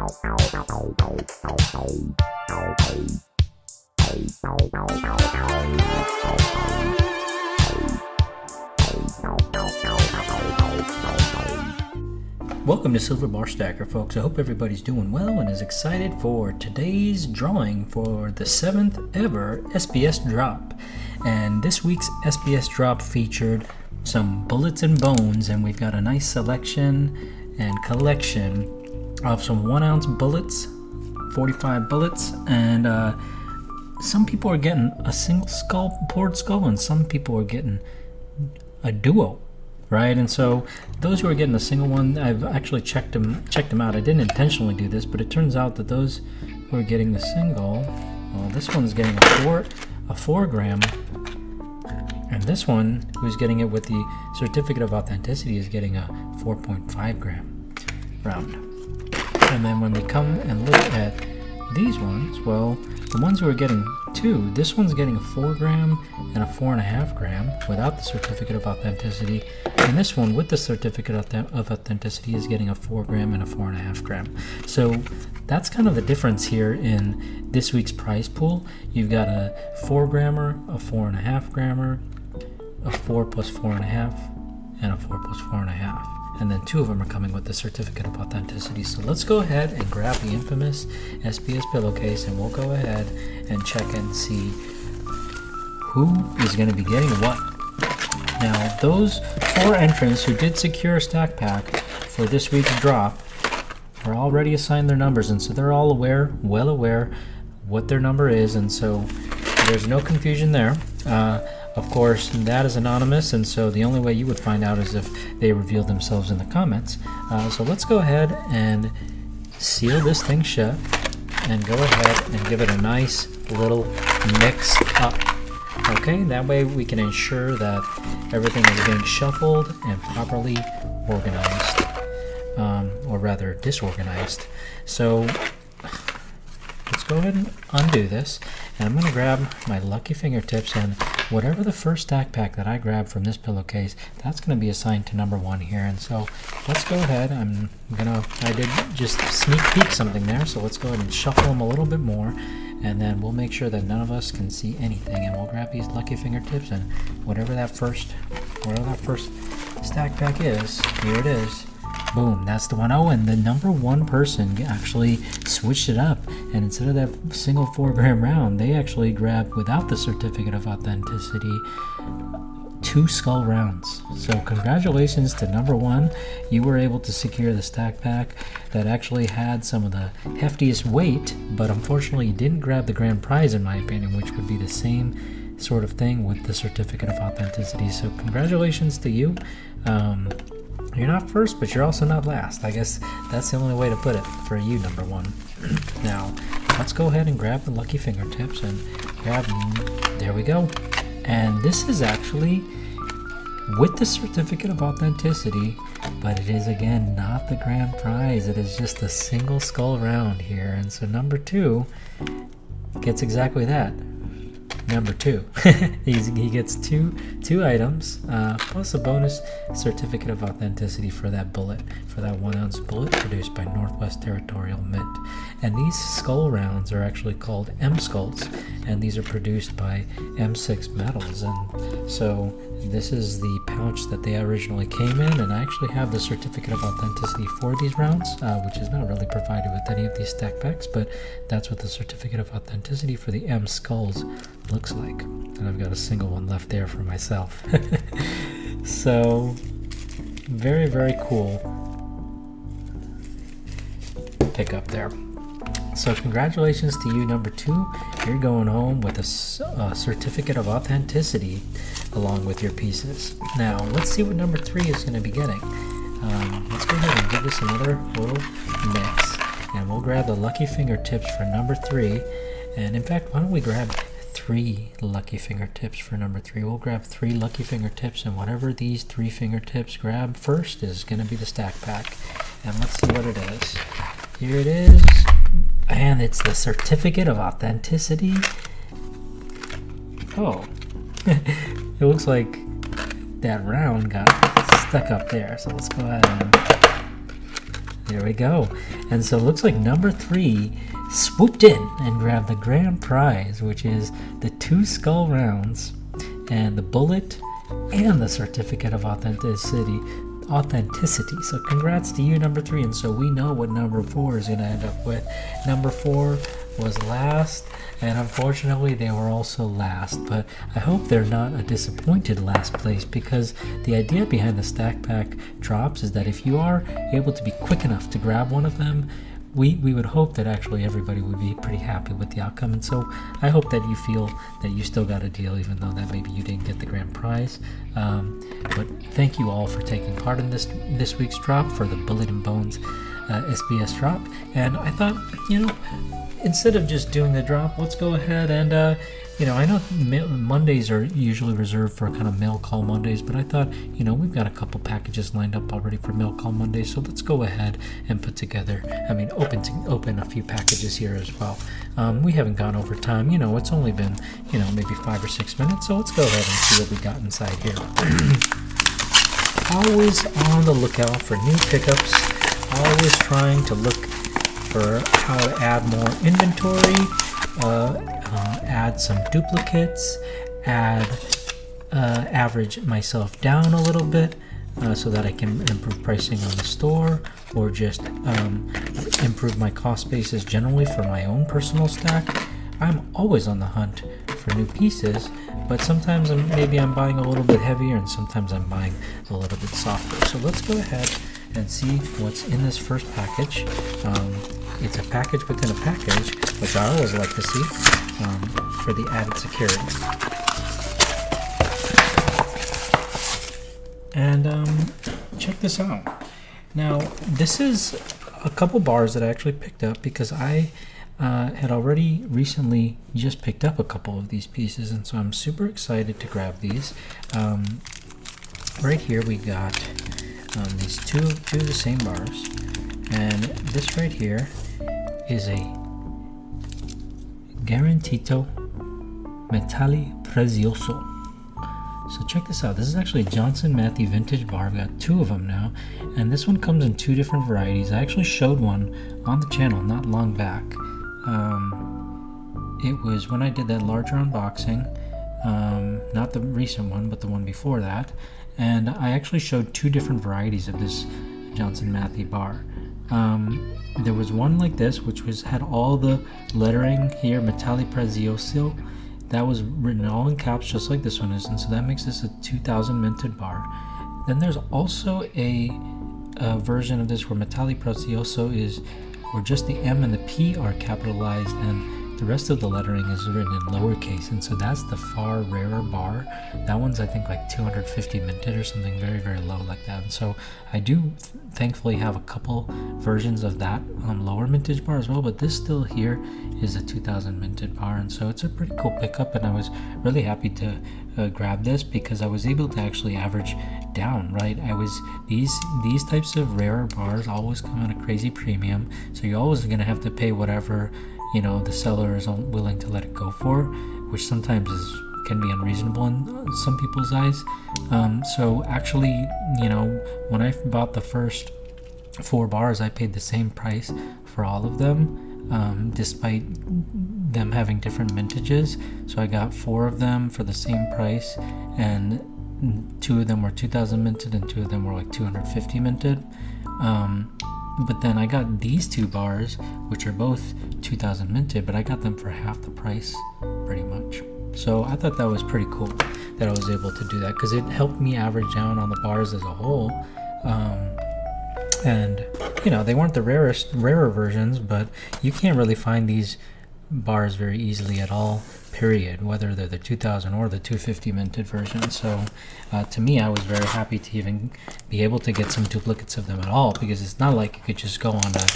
Welcome to Silver Bar Stacker, folks. I hope everybody's doing well and is excited for today's drawing for the 7th ever SBS drop. And this week's SBS drop featured some bullets and bones, and we've got a nice selection and collection of some 1-ounce bullets, 45 bullets, and some people are getting a single poured skull, and some people are getting a duo. Right, and so those who are getting a single one, I've actually checked them out. I didn't intentionally do this, but it turns out that those who are getting the single, well, this one's getting a 4 gram, and this one, who's getting it with the certificate of authenticity, is getting a 4.5 gram round. And then when we come and look at these ones, well, the ones who are getting 2, this one's getting a 4 gram and a 4.5 gram without the certificate of authenticity, and this one with the certificate of authenticity is getting a 4 gram and a 4.5 gram. So that's kind of the difference here in this week's prize pool. You've got a 4 grammer, a 4.5 grammer, a 4 plus 4.5, and a 4 plus 4.5. And then 2 of them are coming with the certificate of authenticity. So let's go ahead and grab the infamous SBS pillowcase, and we'll go ahead and check and see who is going to be getting what. Now, those 4 entrants who did secure a stack pack for this week's drop are already assigned their numbers, and so they're all well aware what their number is, and so there's no confusion there. Of course, that is anonymous, and so the only way you would find out is if they reveal themselves in the comments. So let's go ahead and seal this thing shut and go ahead and give it a nice little mix up. Okay, that way we can ensure that everything is being shuffled and properly organized, or rather disorganized. So let's go ahead and undo this, and I'm going to grab my lucky fingertips, and whatever the first stack pack that I grabbed from this pillowcase, that's going to be assigned to number 1 here. And so let's go ahead. I did just sneak peek something there, so let's go ahead and shuffle them a little bit more, and then we'll make sure that none of us can see anything, and we'll grab these lucky fingertips, and whatever that first stack pack is, here it is. Boom, that's the one. Oh, and the number 1 person actually switched it up, and instead of that single 4 gram round, they actually grabbed, without the certificate of authenticity, 2 skull rounds. So congratulations to number 1. You were able to secure the stack pack that actually had some of the heftiest weight, but unfortunately you didn't grab the grand prize, in my opinion, which would be the same sort of thing with the certificate of authenticity. So congratulations to you. You're not first, but you're also not last. I guess that's the only way to put it for you, number 1. Now, let's go ahead and grab the lucky fingertips and grab, there we go. And this is actually with the certificate of authenticity, but it is, again, not the grand prize. It is just a single skull round here. And so number 2 gets exactly that. Number 2. He gets two items, plus a bonus certificate of authenticity for that bullet, for that 1-ounce bullet produced by Northwest Territorial Mint. And these skull rounds are actually called M skulls, and these are produced by M6 Metals. And so this is the pouch that they originally came in, and I actually have the certificate of authenticity for these rounds, which is not really provided with any of these stack packs, but that's what the certificate of authenticity for the M skulls looks like. And I've got a single one left there for myself. So very, very cool pickup there. So congratulations to you, number 2. You're going home with a certificate of authenticity along with your pieces. Now let's see what number 3 is going to be getting. Let's go ahead and give this another little mix, and we'll grab the lucky fingertips for number 3. And in fact, why don't we grab 3 lucky fingertips for number 3. We'll grab 3 lucky fingertips, and whatever these 3 fingertips grab first is going to be the stack pack. And let's see what it is. Here it is, and it's the certificate of authenticity. Oh, it looks like that round got stuck up there, so let's go ahead and There we go. And so it looks like number 3 swooped in and grabbed the grand prize, which is the 2 skull rounds and the bullet and the certificate of authenticity. So congrats to you, number 3. And so we know what number 4 is going to end up with. Number 4 was last, and unfortunately they were also last, but I hope they're not a disappointed last place, because the idea behind the stack pack drops is that if you are able to be quick enough to grab one of them, we would hope that actually everybody would be pretty happy with the outcome. And so I hope that you feel that you still got a deal, even though that maybe you didn't get the grand prize. But thank you all for taking part in this week's drop for the Bullet and Bones SBS drop. And I thought, instead of just doing the drop, let's go ahead and I know Mondays are usually reserved for kind of mail call Mondays, but I thought, we've got a couple packages lined up already for mail call Mondays, so let's go ahead and open a few packages here as well. We haven't gone over time, it's only been, maybe 5 or 6 minutes, so let's go ahead and see what we got inside here. Always on the lookout for new pickups, always trying to look for how to add more inventory, add some duplicates, average myself down a little bit so that I can improve pricing on the store, or just improve my cost basis generally for my own personal stack. I'm always on the hunt for new pieces, but sometimes maybe I'm buying a little bit heavier, and sometimes I'm buying a little bit softer. So let's go ahead and see what's in this first package. It's a package within a package, which I always like to see for the added security. And check this out. Now, this is a couple bars that I actually picked up because I had already recently just picked up a couple of these pieces, and so I'm super excited to grab these. Right here we got these two of the same bars, and this right here is a Garantito Matthey Prezioso. So check this out. This is actually a Johnson Matthey vintage bar. I've got 2 of them now, and this one comes in 2 different varieties. I actually showed one on the channel not long back. It was when I did that larger unboxing, not the recent one, but the one before that, and I actually showed 2 different varieties of this Johnson Matthey bar. There was one like this, which had all the lettering here, Matthey Prezioso. That was written all in caps, just like this one is, and so that makes this a 2000 minted bar. Then there's also a version of this where Matthey Prezioso is, where just the M and the P are capitalized, and the rest of the lettering is written in lowercase, and so that's the far rarer bar. That one's I think like 250 minted or something very, very low like that. And so I do thankfully have a couple versions of that lower mintage bar as well, but this still here is a 2000 minted bar, and so it's a pretty cool pickup, and I was really happy to grab this because I was able to actually average down, right? These types of rarer bars always come at a crazy premium, so you're always going to have to pay whatever the seller is willing to let it go for, which sometimes can be unreasonable in some people's eyes. So actually, when I bought the first 4 bars, I paid the same price for all of them, despite them having different mintages. So I got 4 of them for the same price, and 2 of them were 2000 minted and 2 of them were like 250 minted. But then I got these 2 bars, which are both 2000 minted, but I got them for half the price pretty much. So I thought that was pretty cool that I was able to do that, because it helped me average down on the bars as a whole. And they weren't the rarer versions, but you can't really find these bars very easily at all, period, whether they're the 2000 or the 250 minted version. So to me, I was very happy to even be able to get some duplicates of them at all, because it's not like you could just go on to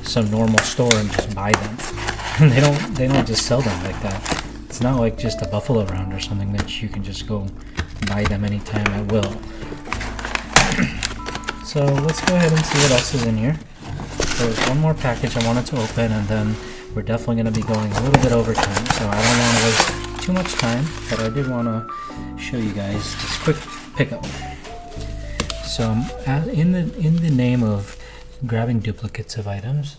some normal store and just buy them. they don't just sell them like that. It's not like just a Buffalo Round or something that you can just go buy them anytime at will. So let's go ahead and see what else is in here. There's one more package I wanted to open, and then we're definitely going to be going a little bit over time, so I don't want to waste too much time, but I did want to show you guys this quick pickup. So in the name of grabbing duplicates of items,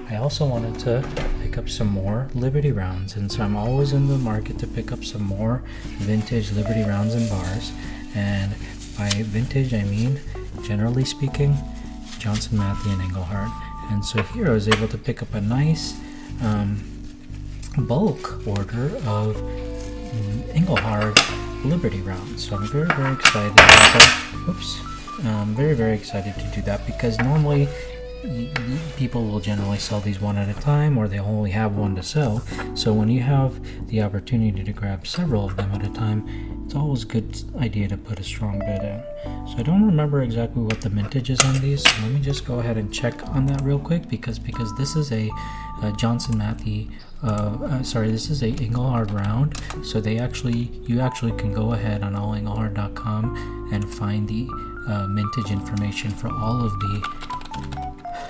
I also wanted to pick up some more Liberty rounds, and so I'm always in the market to pick up some more vintage Liberty rounds and bars. And by vintage, I mean, generally speaking, Johnson, Matthey, and Engelhard. And so here I was able to pick up a nice bulk order of Engelhard Liberty rounds. So I'm very, very excited about that. Oops. Very, very excited to do that, because normally people will generally sell these one at a time, or they only have one to sell. So when you have the opportunity to grab several of them at a time, it's always a good idea to put a strong bid in. So I don't remember exactly what the mintage is on these, so let me just go ahead and check on that real quick, because this is a Johnson Matthey this is a Engelhard round. So you actually can go ahead on allengelhard.com and find the mintage information for all of the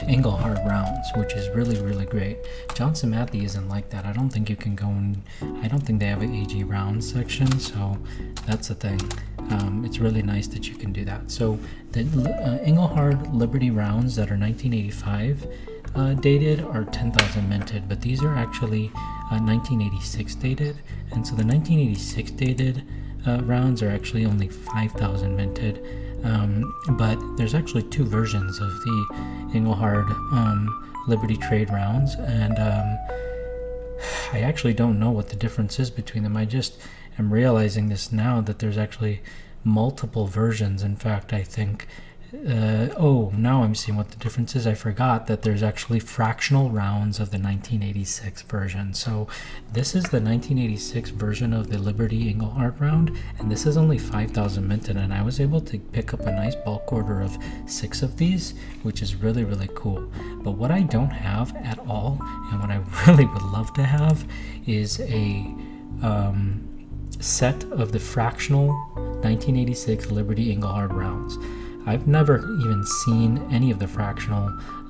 Engelhard rounds, which is really, really great. Johnson Matthey isn't like that. I don't think you can go in, I don't think they have an AG round section, so that's the thing. It's really nice that you can do that. So the Engelhard Liberty rounds that are 1985 dated are 10,000 minted, but these are actually 1986 dated, and so the 1986 dated rounds are actually only 5,000 minted. But there's actually two versions of the Engelhard Liberty Trade rounds, and I actually don't know what the difference is between them. I just am realizing this now, that there's actually multiple versions. In fact, I think now I'm seeing what the difference is. I forgot that there's actually fractional rounds of the 1986 version. So this is the 1986 version of the Liberty Engelhard round, and this is only 5,000 minted, and I was able to pick up a nice bulk order of 6 of these, which is really, really cool. But what I don't have at all, and what I really would love to have, is a set of the fractional 1986 Liberty Engelhard rounds. I've never even seen any of the fractional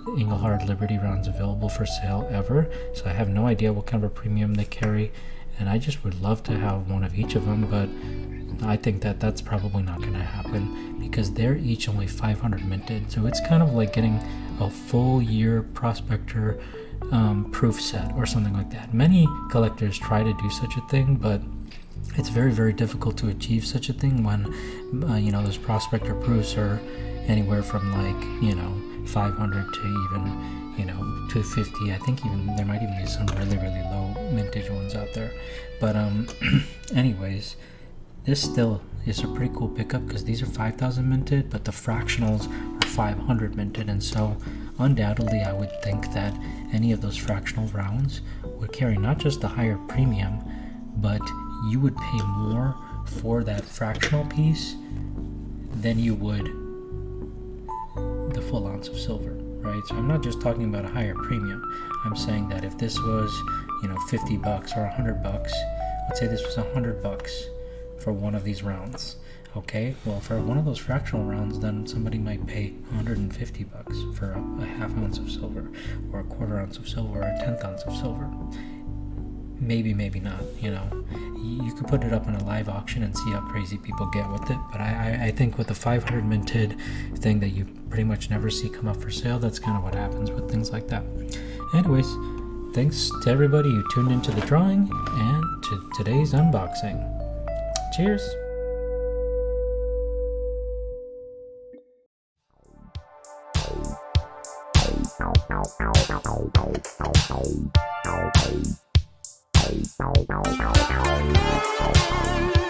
Engelhard Liberty rounds available for sale ever, so I have no idea what kind of a premium they carry, and I just would love to have one of each of them, but I think that that's probably not going to happen, because they're each only 500 minted, so it's kind of like getting a full year prospector proof set or something like that. Many collectors try to do such a thing, but it's very, very difficult to achieve such a thing when those prospector proofs are anywhere from 500 to even 250. I think even there might even be some really, really low mintage ones out there. But anyways, this still is a pretty cool pickup, because these are 5,000 minted, but the fractionals are 500 minted, and so undoubtedly I would think that any of those fractional rounds would carry not just the higher premium, but you would pay more for that fractional piece than you would the full ounce of silver, right? So I'm not just talking about a higher premium. I'm saying that if this was, $50 or $100, let's say this was $100 for one of these rounds. Okay, well, for one of those fractional rounds, then somebody might pay $150 for a half ounce of silver, or a quarter ounce of silver, or a 1/10 ounce of silver. Maybe not, you could put it up in a live auction and see how crazy people get with it, but I think with the 500 minted thing that you pretty much never see come up for sale, that's kind of what happens with things like that. Anyways, thanks to everybody who tuned into the drawing and to today's unboxing. Cheers! Ow.